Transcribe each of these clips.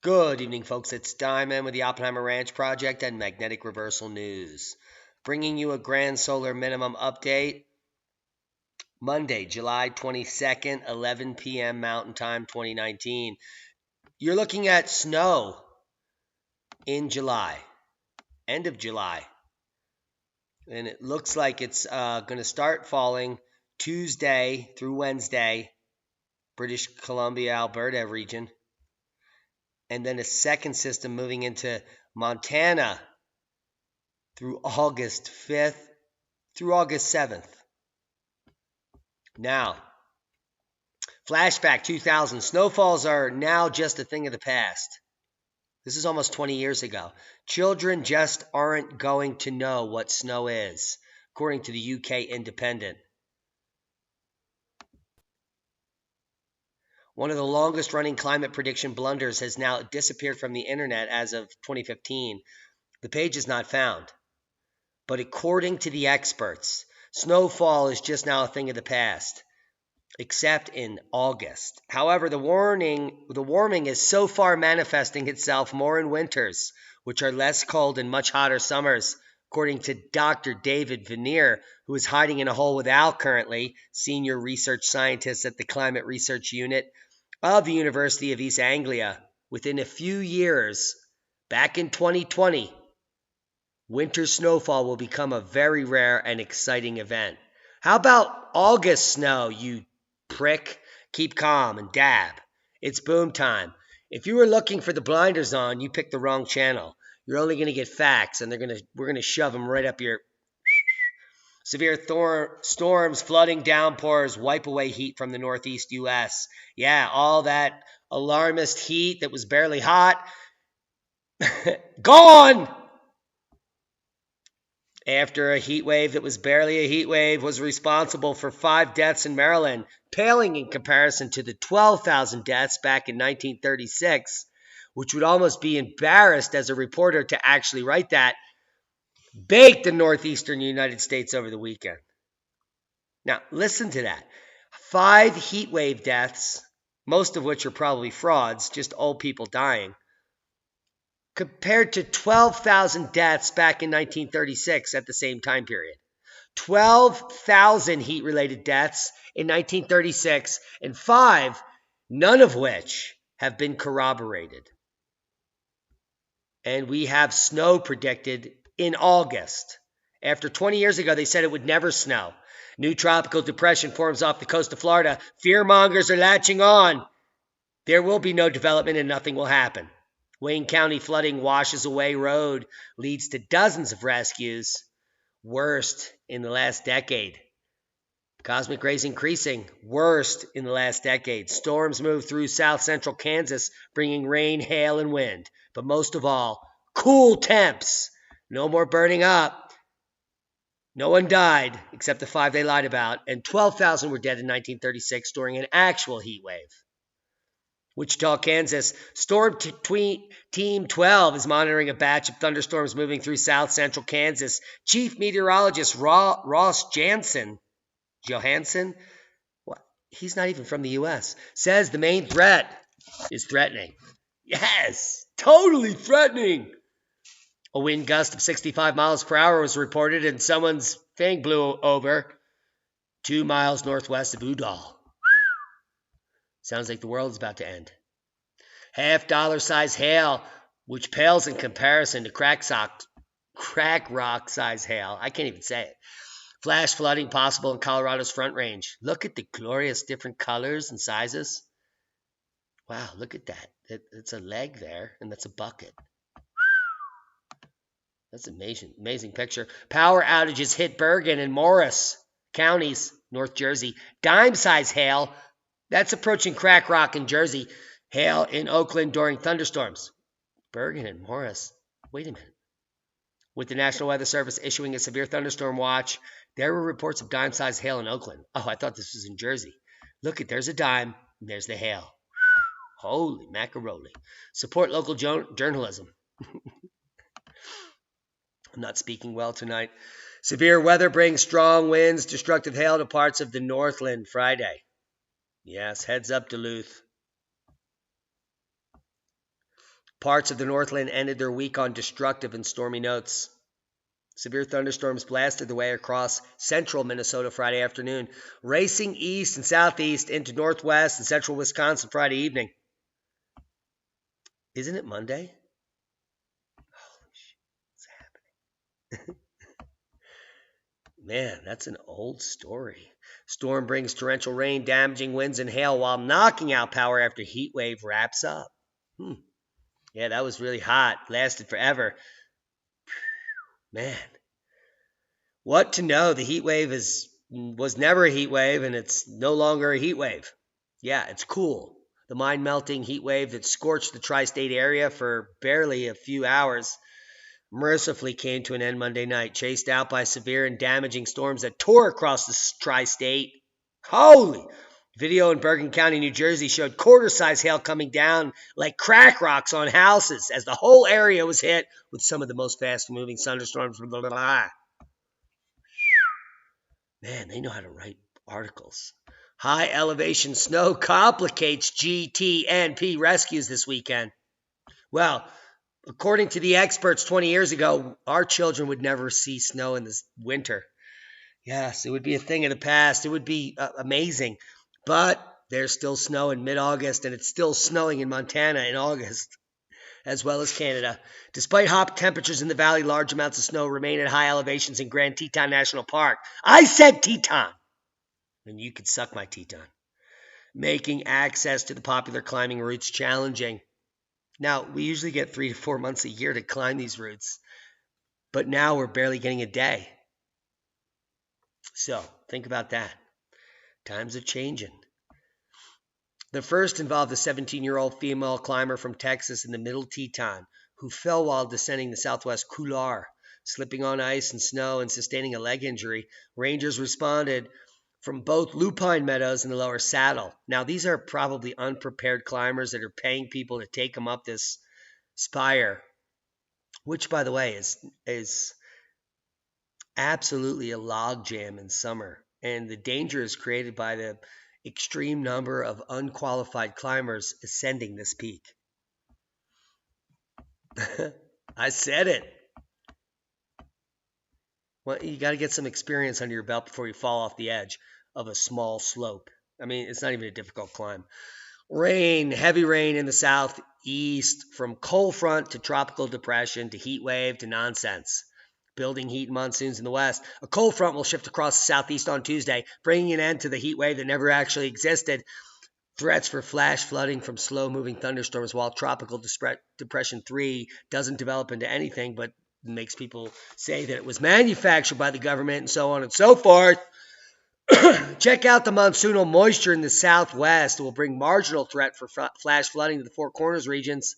Good evening, folks. It's Diamond with the Oppenheimer Ranch Project and Magnetic Reversal News, bringing you a grand solar minimum update. Monday, July 22nd, 11 p.m. Mountain Time 2019. You're looking at snow in July, end of July. And it looks like it's going to start falling Tuesday through Wednesday, British Columbia, Alberta region. And then a second system moving into Montana through August 5th through August 7th. Now, flashback 2000. Snowfalls are now just a thing of the past. This is almost 20 years ago. Children just aren't going to know what snow is, according to the UK Independent. One of the longest running climate prediction blunders has now disappeared from the internet as of 2015. The page is not found. But according to the experts, snowfall is just now a thing of the past, except in August. However, the warming is so far manifesting itself more in winters, which are less cold and much hotter summers, according to Dr. David Veneer, who is hiding in a hole with Al currently, senior research scientist at the Climate Research Unit of the University of East Anglia. Within a few years, back in 2020, winter snowfall will become a very rare and exciting event. How about August snow, you prick? Keep calm and dab. It's boom time. If you were looking for the blinders on, you picked the wrong channel. You're only going to get facts, and we're going to shove them right up your... Severe storms, flooding, downpours wipe away heat from the northeast U.S. Yeah, all that alarmist heat that was barely hot, gone! After a heat wave that was barely a heat wave was responsible for 5 deaths in Maryland, paling in comparison to the 12,000 deaths back in 1936, which would almost be embarrassed as a reporter to actually write that, baked the northeastern United States over the weekend. Now, listen to that. 5 heat wave deaths, most of which are probably frauds, just old people dying, compared to 12,000 deaths back in 1936 at the same time period. 12,000 heat-related deaths in 1936, and 5, none of which have been corroborated. And we have snow predicted in August. After 20 years ago, they said it would never snow. New tropical depression forms off the coast of Florida. Fearmongers are latching on. There will be no development and nothing will happen. Wayne County flooding washes away road, leads to dozens of rescues. Worst in the last decade. Cosmic rays increasing. Worst in the last decade. Storms move through south central Kansas, bringing rain, hail, and wind. But most of all, cool temps. No more burning up. No one died, except the 5 they lied about, and 12,000 were dead in 1936 during an actual heat wave. Wichita, Kansas, Storm Team 12 is monitoring a batch of thunderstorms moving through south central Kansas. Chief Meteorologist Ross Johansson, he's not even from the U.S., says the main threat is threatening. Yes, totally threatening. A wind gust of 65 miles per hour was reported and someone's thing blew over 2 miles northwest of Udall. Sounds like the world is about to end. $50 size hail, which pales in comparison to crack rock size hail. I can't even say it. Flash flooding possible in Colorado's Front Range. Look at the glorious different colors and sizes. Wow, look at that. It's a leg there, and that's a bucket. That's an amazing picture. Power outages hit Bergen and Morris counties, North Jersey. Dime-size hail, that's approaching crack rock in Jersey. Hail in Oakland during thunderstorms. Bergen and Morris. Wait a minute. With the National Weather Service issuing a severe thunderstorm watch, there were reports of dime-size hail in Oakland. Oh, I thought this was in Jersey. Look, there's a dime, and there's the hail. Holy macaroni. Support local journalism. I'm not speaking well tonight. Severe weather brings strong winds, destructive hail to parts of the Northland Friday. Yes, heads up, Duluth. Parts of the Northland ended their week on destructive and stormy notes. Severe thunderstorms blasted their way across central Minnesota Friday afternoon, racing east and southeast into northwest and central Wisconsin Friday evening. Isn't it Monday? Holy shit, what's happening? Man, that's an old story. Storm brings torrential rain, damaging winds and hail while knocking out power after heat wave wraps up. Yeah, that was really hot. Lasted forever. Man. What to know? The heat wave was never a heat wave, and it's no longer a heat wave. Yeah, it's cool. The mind-melting heat wave that scorched the tri-state area for barely a few hours mercifully came to an end Monday night, chased out by severe and damaging storms that tore across the tri-state. Holy! Video in Bergen County, New Jersey showed quarter-size hail coming down like crack rocks on houses as the whole area was hit with some of the most fast-moving thunderstorms. Blah, blah, blah. Man, they know how to write articles. High elevation snow complicates GTNP rescues this weekend. Well, according to the experts 20 years ago, our children would never see snow in this winter. Yes, it would be a thing of the past. It would be amazing. But there's still snow in mid-August, and it's still snowing in Montana in August, as well as Canada. Despite hot temperatures in the valley, large amounts of snow remain at high elevations in Grand Teton National Park. I said Teton, and you could suck my Teton, making access to the popular climbing routes challenging. Now, we usually get 3 to 4 months a year to climb these routes, but now we're barely getting a day. So, think about that. Times are changing. The first involved a 17-year-old female climber from Texas in the Middle Teton who fell while descending the southwest couloir, slipping on ice and snow and sustaining a leg injury. Rangers responded from both lupine meadows and the lower saddle. Now, these are probably unprepared climbers that are paying people to take them up this spire, which, by the way, is absolutely a logjam in summer. And the danger is created by the extreme number of unqualified climbers ascending this peak. I said it. Well, you got to get some experience under your belt before you fall off the edge of a small slope. I mean, it's not even a difficult climb. Rain, heavy rain in the southeast, from cold front to tropical depression to heat wave to nonsense. Building heat monsoons in the west. A cold front will shift across the southeast on Tuesday, bringing an end to the heat wave that never actually existed. Threats for flash flooding from slow-moving thunderstorms, while Tropical Depression 3 doesn't develop into anything, but makes people say that it was manufactured by the government and so on and so forth. Check out the monsoonal moisture in the southwest. It will bring marginal threat for flash flooding to the Four Corners regions,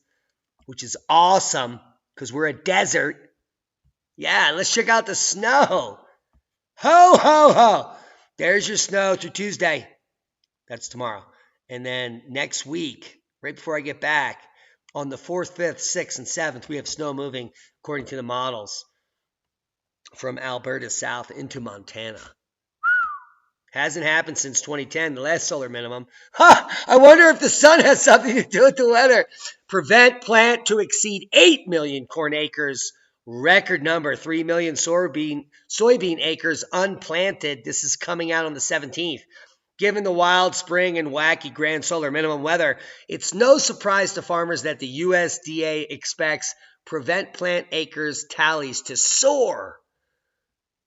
which is awesome because we're a desert. Yeah, let's check out the snow. Ho, ho, ho. There's your snow through Tuesday. That's tomorrow. And then next week, right before I get back, on the 4th, 5th, 6th, and 7th, we have snow moving, according to the models, from Alberta south into Montana. Hasn't happened since 2010, the last solar minimum. I wonder if the sun has something to do with the weather. Prevent plant to exceed 8 million corn acres. Record number, 3 million soybean acres unplanted. This is coming out on the 17th. Given the wild spring and wacky grand solar minimum weather, it's no surprise to farmers that the USDA expects prevent plant acres tallies to soar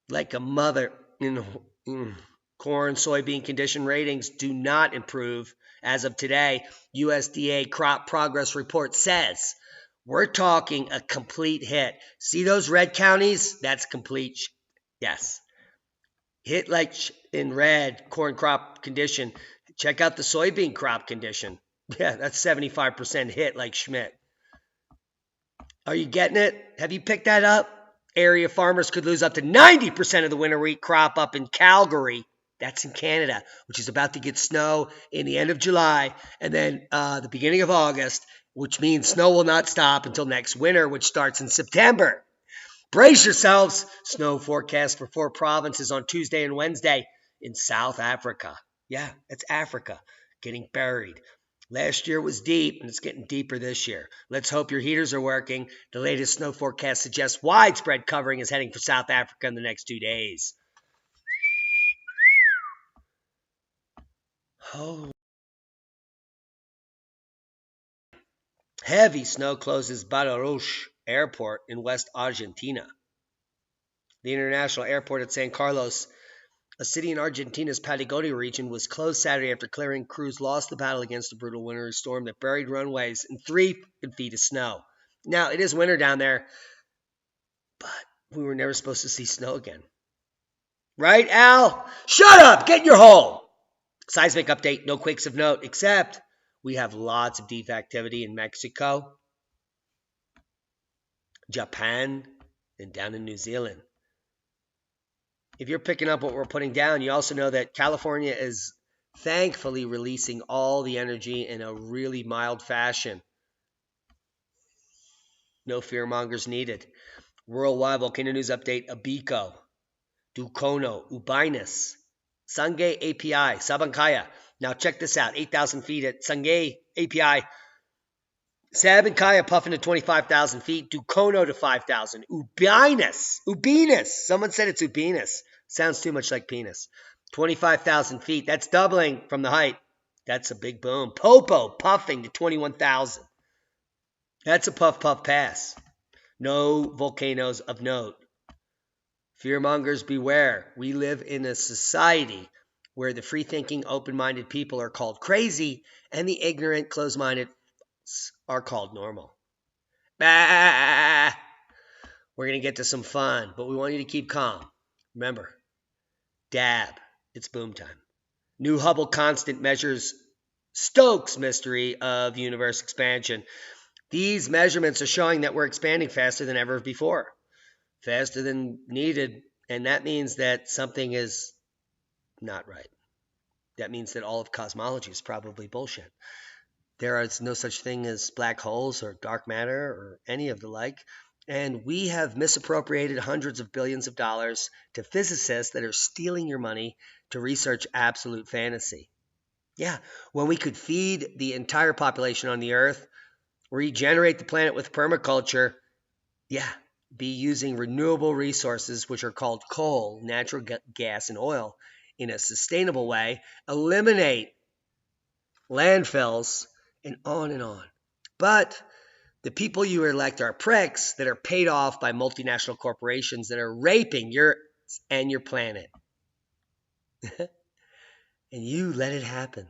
like a mother. Corn, soybean condition ratings do not improve as of today. USDA crop progress report says we're talking a complete hit. See those red counties? That's complete. Yes. Hit like in red, corn crop condition. Check out the soybean crop condition. Yeah, that's 75% hit like Schmidt. Are you getting it? Have you picked that up? Area farmers could lose up to 90% of the winter wheat crop up in Calgary. That's in Canada, which is about to get snow in the end of July and then the beginning of August, which means snow will not stop until next winter, which starts in September. Brace yourselves. Snow forecast for 4 provinces on Tuesday and Wednesday in South Africa. Yeah, it's Africa getting buried. Last year was deep, and it's getting deeper this year. Let's hope your heaters are working. The latest snow forecast suggests widespread covering is heading for South Africa in the next 2 days. Oh. Heavy snow closes Bariloche Airport in West Argentina. The international airport at San Carlos, a city in Argentina's Patagonia region, was closed Saturday after clearing crews lost the battle against a brutal winter storm that buried runways in 3 feet of snow. Now, it is winter down there, but we were never supposed to see snow again. Right, Al? Shut up! Get in your hole! Seismic update, no quakes of note, except we have lots of deep activity in Mexico, Japan, and down in New Zealand. If you're picking up what we're putting down, you also know that California is thankfully releasing all the energy in a really mild fashion. No fear mongers needed. Worldwide volcano news update, Abico, Ducono, Ubinus, Sangay API, Sabancaya. Now check this out, 8,000 feet at Sangay API. Sabancaya puffing to 25,000 feet, Ducono to 5,000. Ubinus. Someone said it's Ubinus. Sounds too much like penis. 25,000 feet. That's doubling from the height. That's a big boom. Popo puffing to 21,000. That's a puff pass. No volcanoes of note. Fearmongers beware. We live in a society where the free-thinking, open-minded people are called crazy and the ignorant, closed-minded are called normal. Bah! We're going to get to some fun, but we want you to keep calm. Remember, dab, it's boom time. New Hubble constant measures Stokes' mystery of universe expansion. These measurements are showing that we're expanding faster than ever before, faster than needed, and that means that something is not right. That means that all of cosmology is probably bullshit. There is no such thing as black holes or dark matter or any of the like. And we have misappropriated hundreds of billions of dollars to physicists that are stealing your money to research absolute fantasy. Yeah, when we could feed the entire population on the Earth, regenerate the planet with permaculture, be using renewable resources, which are called coal, natural gas, and oil, in a sustainable way, eliminate landfills, and on and on. But the people you elect are pricks that are paid off by multinational corporations that are raping your and your planet. And you let it happen.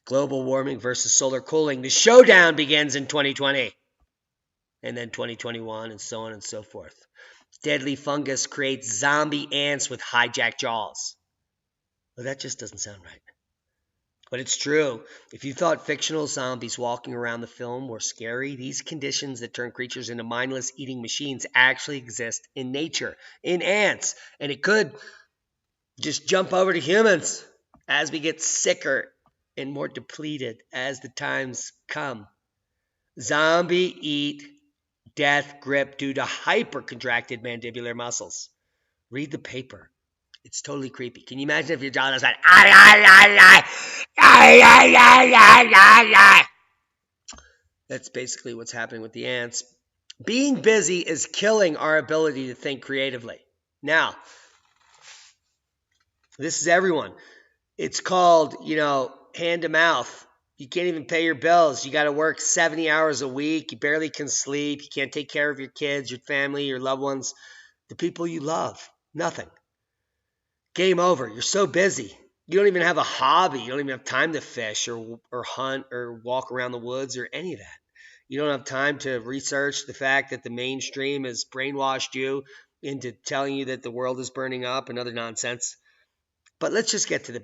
Global warming versus solar cooling. The showdown begins in 2020. And then 2021 and so on and so forth. Deadly fungus creates zombie ants with hijacked jaws. Well, that just doesn't sound right. But it's true. If you thought fictional zombies walking around the film were scary, these conditions that turn creatures into mindless eating machines actually exist in nature, in ants. And it could just jump over to humans as we get sicker and more depleted as the times come. Zombie eat death grip due to hypercontracted mandibular muscles. Read the paper. It's totally creepy. Can you imagine if your jaw was like, That's basically what's happening with the ants. Being busy is killing our ability to think creatively. Now, this is everyone. It's called, hand to mouth. You can't even pay your bills. You got to work 70 hours a week. You barely can sleep. You can't take care of your kids, your family, your loved ones, the people you love. Nothing. Game over. You're so busy. You don't even have a hobby. You don't even have time to fish or hunt or walk around the woods or any of that. You don't have time to research the fact that the mainstream has brainwashed you into telling you that the world is burning up and other nonsense. But let's just get to the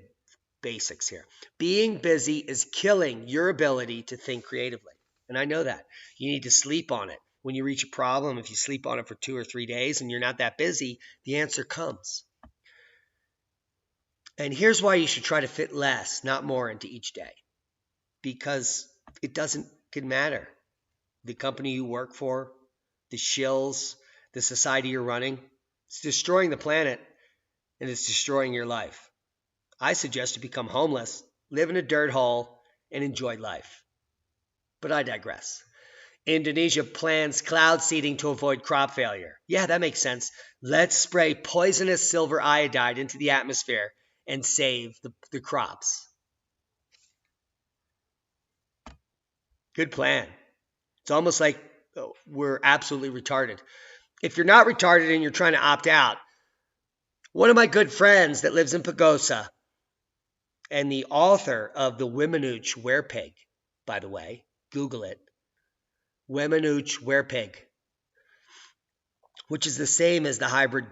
basics here. Being busy is killing your ability to think creatively. And I know that. You need to sleep on it. When you reach a problem, if you sleep on it for 2 or 3 days and you're not that busy, the answer comes. And here's why you should try to fit less, not more, into each day. Because it doesn't matter. The company you work for, the shills, the society you're running, it's destroying the planet and it's destroying your life. I suggest you become homeless, live in a dirt hole, and enjoy life. But I digress. Indonesia plans cloud seeding to avoid crop failure. Yeah, that makes sense. Let's spray poisonous silver iodide into the atmosphere and save the crops. Good plan. It's almost like we're absolutely retarded. If you're not retarded and you're trying to opt out, one of my good friends that lives in Pagosa and the author of the Wemenuch werepig, by the way, Google it, Wemenuch werepig, which is the same as the hybrid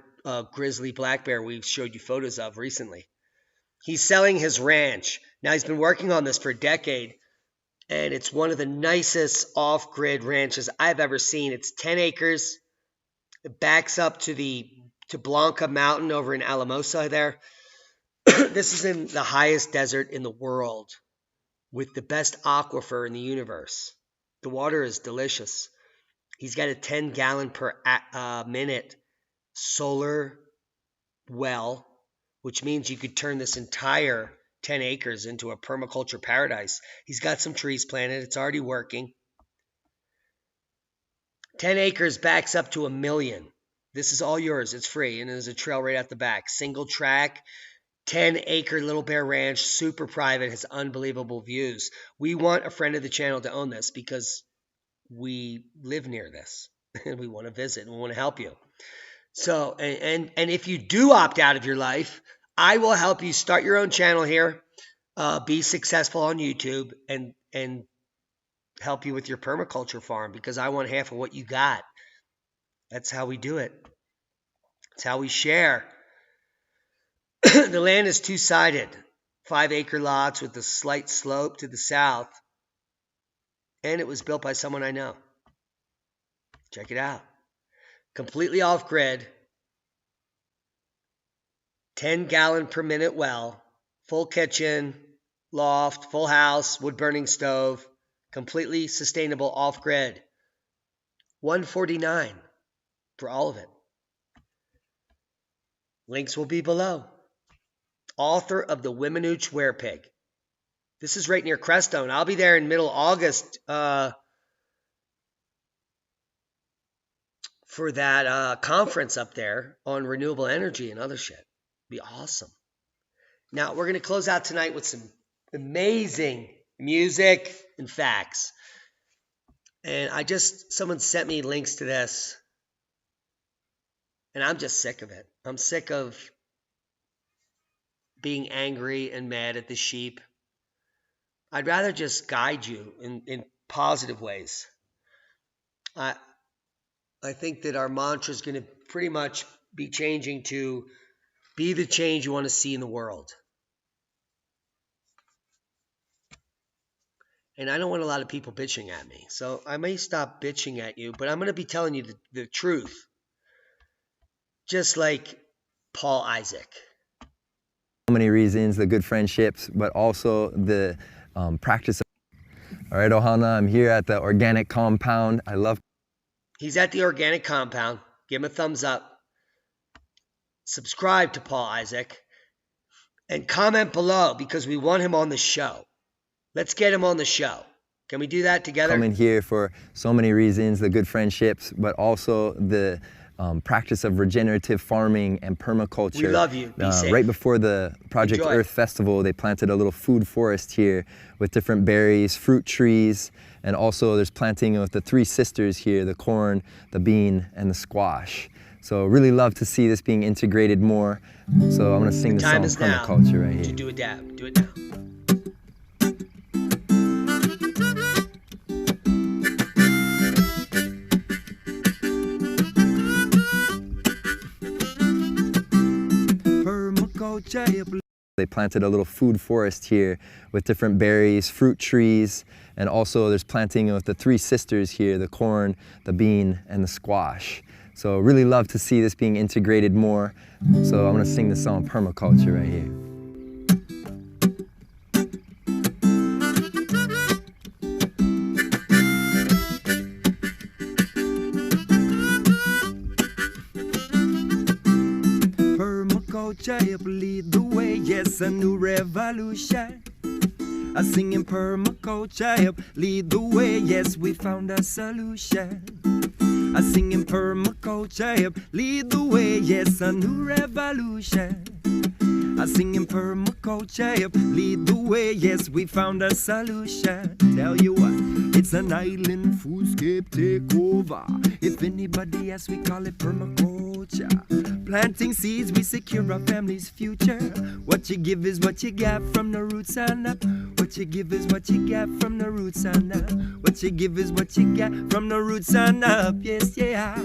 grizzly black bear we showed you photos of recently. He's selling his ranch. Now, he's been working on this for a decade, and it's one of the nicest off-grid ranches I've ever seen. It's 10 acres. It backs up to Blanca Mountain over in Alamosa there. This is in the highest desert in the world with the best aquifer in the universe. The water is delicious. He's got a 10-gallon per minute solar well, which means you could turn this entire 10 acres into a permaculture paradise. He's got some trees planted. It's already working. 10 acres backs up to 1 million. This is all yours. It's free, and there's a trail right at the back. Single track, 10-acre Little Bear Ranch, super private, has unbelievable views. We want a friend of the channel to own this because we live near this, and we want to visit, and we want to help you. So, and if you do opt out of your life, I will help you start your own channel here, be successful on YouTube, and help you with your permaculture farm because I want half of what you got. That's how we do it. It's how we share. The land is two-sided, 5-acre lots with a slight slope to the south, and it was built by someone I know. Check it out. Completely off-grid, 10-gallon per minute well, full kitchen, loft, full house, wood-burning stove, completely sustainable off-grid. $149 for all of it. Links will be below. Author of the Wemenuch werepig. This is right near Crestone. I'll be there in middle August for that conference up there on renewable energy and other shit. Be awesome. Now, we're going to close out tonight with some amazing music and facts. And someone sent me links to this. And I'm just sick of it. I'm sick of being angry and mad at the sheep. I'd rather just guide you in positive ways. I think that our mantra is going to pretty much be changing to be the change you want to see in the world. And I don't want a lot of people bitching at me. So I may stop bitching at you, but I'm going to be telling you the truth. Just like Paul Izak. So many reasons, the good friendships, but also the practice. All right, Ohana, I'm here at the organic compound. He's at the organic compound. Give him a thumbs up. Subscribe to Paul Izak. And comment below because we want him on the show. Let's get him on the show. Can we do that together? I'm in here for so many reasons, the good friendships, but also the practice of regenerative farming and permaculture. We love you. Be safe. Right before the Project Enjoy. Earth Festival, they planted a little food forest here with different berries, fruit trees, and also there's planting of the 3 sisters here, the corn, the bean, and the squash. So really love to see this being integrated more. So I'm going to sing the song Permaculture right here. To do a dab. Do it now. They planted a little food forest here with different berries, fruit trees, and also there's planting of the 3 sisters here, the corn, the bean, and the squash. So really love to see this being integrated more. So I'm going to sing the song Permaculture right here. Permaculture lead the way, yes, a new revolution. A singing permaculture help lead the way. Yes, we found a solution. A singing permaculture help lead the way. Yes, a new revolution. A singing permaculture help lead the way. Yes, we found a solution. Tell you what, it's an island foodscape takeover. If anybody asks, we call it permaculture. Planting seeds, we secure our family's future. What you give is what you get from the roots on up. What you give is what you get from the roots on up. What you give is what you get from the roots on up. Yes, yeah.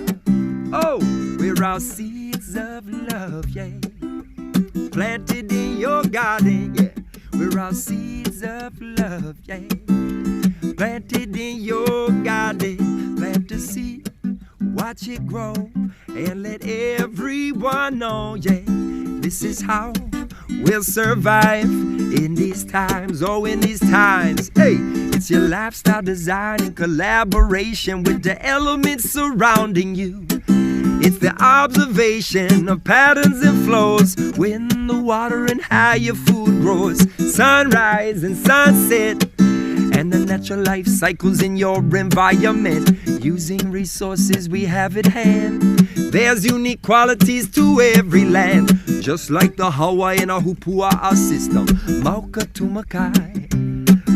Oh, we're all seeds of love, yeah. Planted in your garden, yeah. We're all seeds of love, yeah. Planted in your garden. Plant a seed, watch it grow, and let everyone know, yeah. This is how we'll survive in these times. Oh, in these times, hey. It's your lifestyle design in collaboration with the elements surrounding you. It's the observation of patterns and flows, wind, the water, and how your food grows. Sunrise and sunset, and the natural life cycles in your environment. Using resources we have at hand. There's unique qualities to every land, just like the Hawaiian or Hupua system. Mauka to Makai,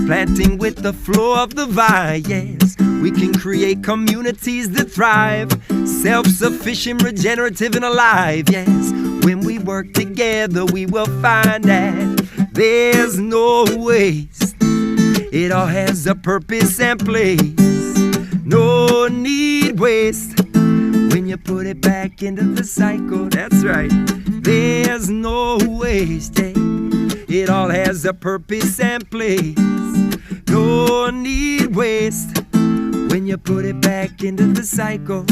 planting with the flow of the vine, yes. We can create communities that thrive, self-sufficient, regenerative, and alive, yes. When we work together, we will find that there's no waste. It all has a purpose and place. No need waste when you put it back into the cycle. That's right. There's no waste. Yeah. It all has a purpose and place. No need waste when you put it back into the cycle.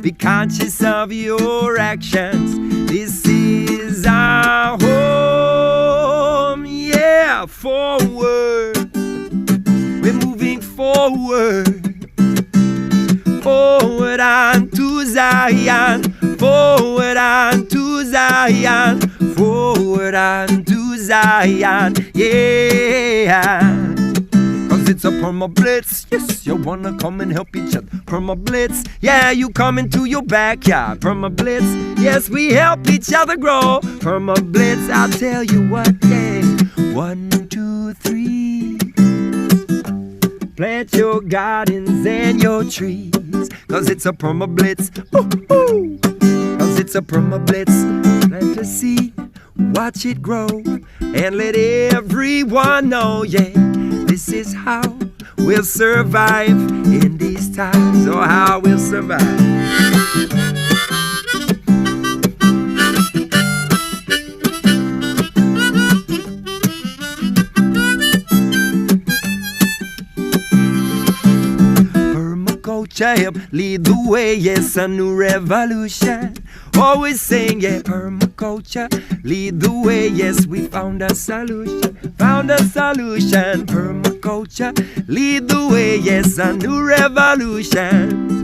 Be conscious of your actions. This is our home. Yeah, forward. We're moving forward. Forward on to Zion. Forward on to Zion. Forward on to Zion. Yeah. Cause it's a perma blitz. Yes, you wanna come and help each other. Perma blitz. Yeah, you come into your backyard. Perma blitz. Yes, we help each other grow. Perma blitz. I'll tell you what, yeah. 1, 2, 3. Plant your gardens and your trees. Cause it's a perma blitz. Ooh, ooh. Cause it's a perma blitz. Plant a seed, watch it grow, and let everyone know, yeah. This is how we'll survive in these times. Or how we'll survive. Help lead the way, yes, a new revolution. Always saying, yeah, permaculture, lead the way, yes, we found a solution. Found a solution, permaculture, lead the way, yes, a new revolution.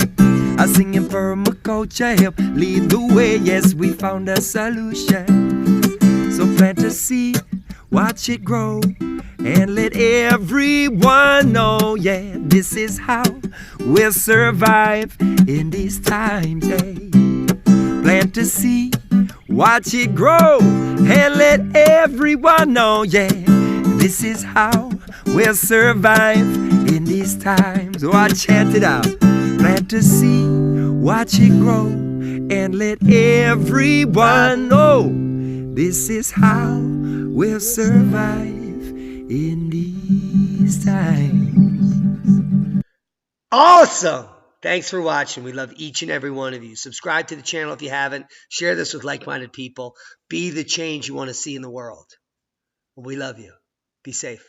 I singing permaculture, help lead the way, yes, we found a solution. So plant a seed, watch it grow, and let everyone know, yeah, this is how we'll survive in these times, yeah. Plant a seed, watch it grow, and let everyone know, yeah, this is how we'll survive in these times. Oh, I chant it out. Plant a seed, watch it grow, and let everyone know, this is how we'll survive in these times. Awesome! Thanks for watching. We love each and every one of you. Subscribe to the channel if you haven't. Share this with like-minded people. Be the change you want to see in the world. We love you. Be safe.